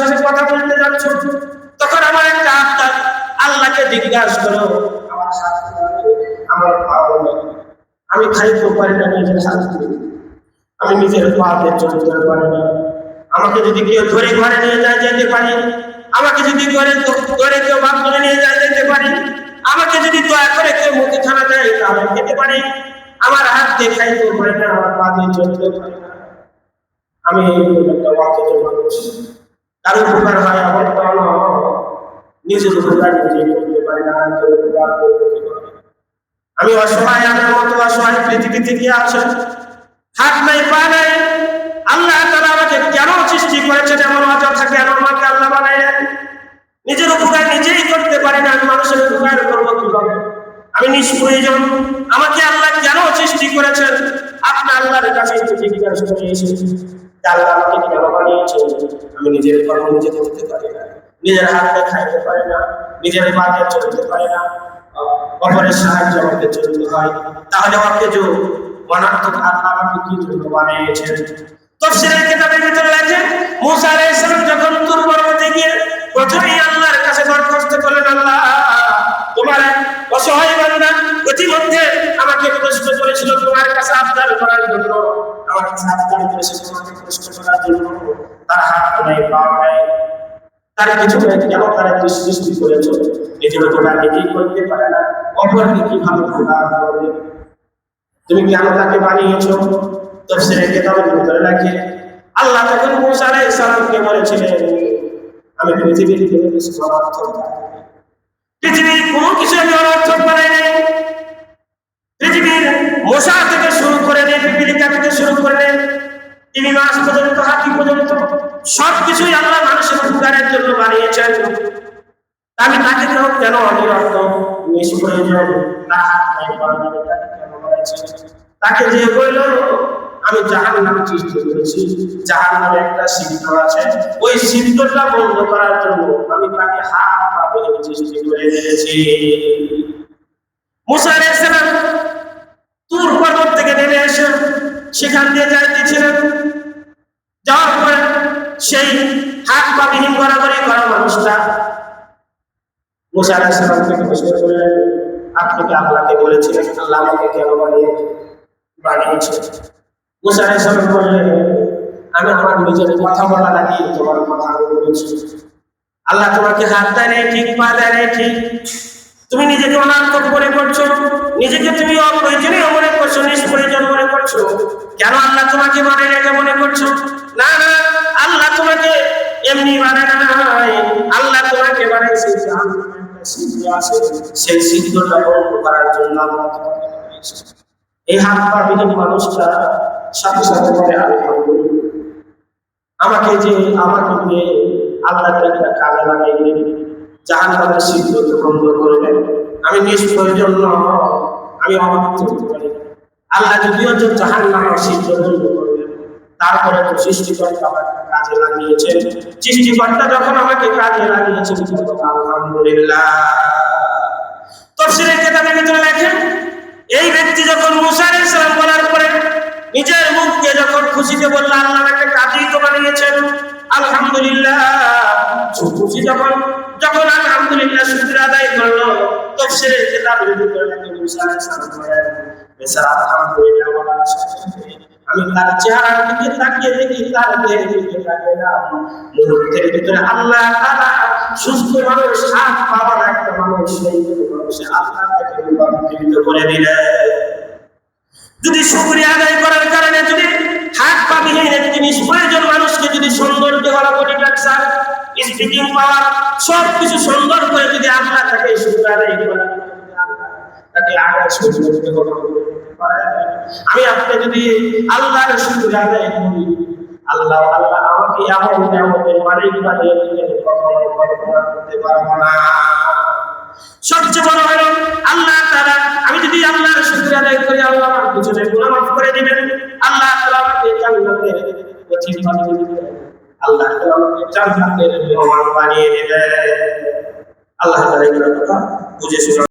সাথে কথা বলতে যাচ্ছ, তখন আমার একটা আত্মা আল্লাহকে জিজ্ঞাসা করো, আমার হাত আমার পা বলে আমি খাইতে পারি না নিজের হাত দিয়ে, আমি নিজের পাতে চলতে পারি না। আমাকে যদি কেউ ধরে ঘরে নিয়ে যায় যেতে পারি, আমাকে যদি ধরে কেউ বাপ করে নিয়ে যায় যেতে পারি, আমাকে যদি দয়া করে কেউ মুখে খানা দেয় তাহলে খেতে পারি। আমার হাত দিয়ে খাইতে পারি না, আমার পা দিয়ে চলতে পারি না। আমি একটা ওয়াক্যে জমা করছি, তার উপকার হয় আমার তো নিজের উপকার নিজে করতে পারি না, আমি অসহায়, আমার মতো অসহায় পৃথিবীতে কি আছে? হাত নাই পা নাই। আল্লাহ তাআলা আমাকে কেন সৃষ্টি করেছেন? এমন অযথা কেন আমাকে আল্লাহ বানাইলেন? নিজের উপকার নিজেই করতে পারি না, আমি মানুষের উপকার করবো কিভাবে? আমি নিষ্প্রয়োজন। আমাকে আল্লাহ কেন সৃষ্টি করেছেন? আপনার আল্লাহর কাছে জিজ্ঞাসা করে এসেছি, আল্লাহ আমাকে কেন বানিয়েছেন? আমি নিজের কর্ম নিজে করতে পারি না, নিজের হাতে খাইতে পারি না, নিজের পায়ে চলতে পারি না, অপরের সাহায্য আমাকে চলতে হয়। তাহলে আমাকে যে অনার্থক আল্লাহ আমাকে কি জন্য বানিয়েছেন? তাফসীরের কিতাবের ভিতরে লেখে, মুসা আলাইহিস সালাম যখন তুর পর্বতে গিয়ে প্রথমেই আল্লাহর কাছে দরখাস্ত করলেন, আল্লাহ তোমার অসহায় বান্দা ইতিমধ্যে আমাকে প্রশ্ন করেছিল তোমার কাছে আবদার করার জন্য, আমার কাছে আবদার করেছে তোমাকে প্রশ্ন করার জন্য, তার হাত নাই পা নাই, তার কিছু নাই, কেন তারা সৃষ্টি করেছো? এই জন্য তোমরা নিজেই করতে পারে না, অপরকে কিভাবে প্রদান করবে? তুমি কেন তাকে বানিয়েছো? তাফসীরের কিতাবের ভিতরে লেখে, আল্লাহ তখন মুসা আলাইহিস সালামকে বলেছিলেন, আমি পৃথিবীর কোনো কিছু অনর্থক বানাইনি, পৃথিবীর কোনো কিছু আমি অনর্থক বানাই নাই। পৃথিবীর মশা থেকে শুরু করে নেই, পিপিলিকা থেকে শুরু করে নেই, তিমি মাছ পর্যন্ত, হাতি পর্যন্ত সবকিছুই আল্লাহ মানুষের উপকারের জন্য বানিয়েছেন। আমি তাকে কেন অনিরর্থ নিষ্প্রয়োজন তার হাত নাই পা নাই তাকে কেন বানিয়েছেন? তাকে যে বলল আমি জাহান্নাম সৃষ্টি করেছি, জাহান্নামে একটা সিদ্ধ আছে, ওই সিদ্ধটা বন্ধ করার জন্য আমি তাকে হাত পা বেঁধে সৃষ্টি করে দিয়েছি। মুসা আলাইহিস সালাম তুর পর্বত থেকে নেমে এসে সেখান দিয়ে যাইতেছিলেন, যাওয়ার পর সেই হাত পা বিহীন গড়াগড়ি করা মানুষটা মুসা আলাইহিস সালামকে প্রশ্ন করলেন, আপনি কি আল্লাহকে বলেছিলেন আল্লাহ আমাকে কেন বানিয়েছে? মুসা আলাইহিস সালাম বললেন, আমি আমার নিজের কথা বলা লাগিয়ে তোমার কথা বলেছি। আল্লাহ তোমাকে হাত দেয় নাই ঠিক, পা দেয় নাই ঠিক, তুমি নিজেকে অনার্থক মনে করছো, নিজেকে তুমি অপ্রয়োজনীয় মনে করছো, নিষ্প্রয়োজন মনে করছো। কেন আল্লাহ তোমাকে বানায় রেখে মনে করছো? না না, আল্লাহ তোমাকে এমনি বানায় নাই, আল্লাহ তোমাকে বানাইছে সেই সিদ্ধটা বন্ধ করার জন্য আল্লাহ তোমাকে বানাইছে। এই হাত পা বিহীন মানুষটা সাথে সাথে বলে আলহামদুলিল্লাহ, আমাকে দিয়ে আল্লাহকে একটা কাজে লাগাইলেন, জাহান্নামের সিদ্ধতা বন্ধ করলেন, আমি নিষ্প্রয়োজন আমি অবাক করতে পারি। আল্লাহ যদিও যে জাহান্নামের সিদ্ধ বন্ধ করলেন, তারপরে তো সৃষ্টিকর্তা আমাকে কাজে লাগিয়েছেন। সৃষ্টিকর্তা যখন আমাকে কাজে লাগিয়েছেন আলহামদুলিল্লাহ। তাফসীরের কিতাবের ভিতরে লেখেন, এই ব্যক্তি যখন মুসা আলাইহিস সালাম বলার পরে নিজের মুখ দিয়ে যখন খুশিতে বলল আল্লাহ আমাকে কাজেই তো বানিয়েছেন আলহামদুলিল্লাহ, খুশি যখন আলহামদুলিল্লাহ শুকর আদায় করলো, তাফসীরের কিতাবের ভিতরে লেখেন মুসা আলাইহিস সালাম বলেন, বেচারা আলহামদুলিল্লাহ বলার সাথে আমি তার চেহারার দিকে তাকিয়ে দেখি, তার দেহের দিকে তাকিয়ে না, মুহূর্তের ভিতরে আল্লাহ তাআলা সুস্থ মানুষ, হাত পা বাঁধা একটা মানুষ, সেই মানুষে আল্লাহ তাকে রূপান্তরিত করে দিলেন। যদি শুকরিয়া আদায় করার কারণে যদি হাত পা বিহীন একটি নিষ্প্রয়োজন মানুষকে যদি সৌন্দর্য ওয়ালা বডি স্ট্রাকচার, স্পিকিং পাওয়ার সবকিছু সুন্দর করে যদি আল্লাহ তাকে শুকরিয়া আদায় করে তাকে আগে সৌন্দর্য আমি আপনি যদি আল্লাহর শুকরিয়া আদায় করি, আল্লাহ আমাকে এমন নিয়ামতের মালিক বানিয়ে দিলেন কখনো কল্পনা করতে পারবো না। সবচেয়ে বড় হলো আল্লাহ তাআলা, আমি যদি আল্লাহর শুকরিয়া আদায় করি আল্লাহ আমার পিছনে গুনাহ মাফ করে দিবেন, আল্লাহ তাআলা আমাকে জান্নাতের পথিক বানিয়ে দিবেন, আল্লাহ তাআলা আমাকে জান্নাতের মেহমান বানিয়ে দিবেন। আল্লাহ তাআলা এই কথা বুঝে শুনে